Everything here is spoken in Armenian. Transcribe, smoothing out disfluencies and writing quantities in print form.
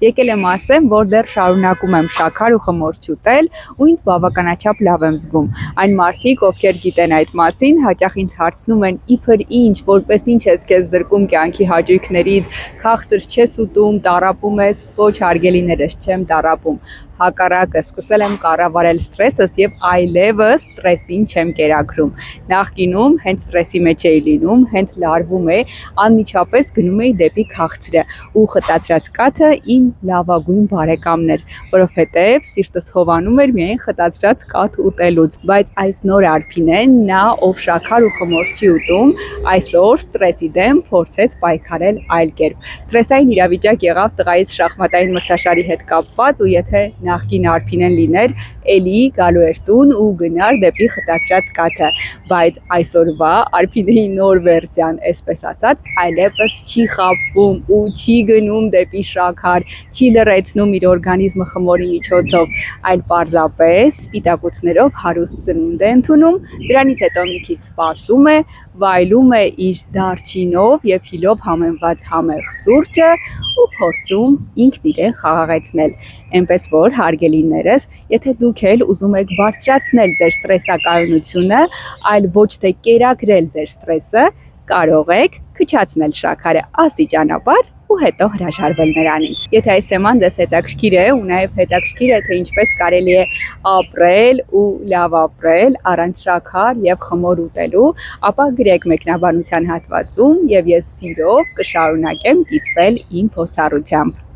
Եկել եմ ասեմ, որ դեռ շարունակում եմ շաքար ու խմորճ ուտել ու ինձ բավականաչափ լավ եմ զգում։ Այն մարդիկ, ովքեր գիտեն այդ մասին, հաճախ ինձ հարցնում են՝ իբր ինչ, որպես ինչ ես քեզ զրկում կյանքի հաճույքներից, քաղցր չես ուտում, տառապում ես։ Ոչ, հարգելիներս, չեմ տառապում։ Հակառակը, սկսել եմ կառավարել սթրեսս եւ այլևս սթրեսին չեմ կերակրում։ Նախկինում հենց սթրեսի մեջ էի լինում, հենց լարվում էի, անմիջապես գնում էի դեպի քաղցրը ու խտացրած կաթը իմ լավագույն բարեկամն էր, որովհետև սիրտս հովանում էր միայն խտացրած կաթ ուտելուց, բայց այս նոր Արփինեն, նա ով շաքար ու խմորճ չի ուտում, այսօր սթրեսի դեմ փորձեց պայքարել այլ կերպ։ Սթրեսային իրավիճակ եղավ տղայիս շախմատային մրցաշարի հետ կապված ու եթե նախկին Արփինեն լիներ, էլի գալու էր տուն ու գնար դեպի խտացրած կաթը, բայց այսօրվա Արփինեի նոր վերսիան, այսպես ասած, այլևս չի խաբվում ու չի գնում դեպի շաքար, չի լրացնում իր օրգանիզմը խմորի միջոցով, այլ պարզապես սպիտակուցներով հարուստ սնունդ է ընդունում, դրանից հետո մի քիչ սպասում է, վայելում է իր դարչինով եւ հիլով համեմված համեղ սուրճը ու փորձում ինքն իրեն խաղաղեցնել։ Էնպես որ հարգելիներս, եթե դուք էլ ուզում եք բարձրացնել ձեր սթրեսակայունությունը, այլ ոչ թե կերակրել ձեր սթրեսը, կարող եք քչացնել շաքարը աստիճանաբար ու հետո հրաժարվել նրանից։ Եթե այս թեման ձեզ հետաքրքիր է ու նաև հետաքրքիր է, թե ինչպես կարելի է ապրել ու լավ ապրել առանց շաքար եւ խմոր ուտելու, ապա գրեք մեկնաբանության հատվածում եւ ես սիրով կշարունակեմ կիսվել իմ փորձառությամբ։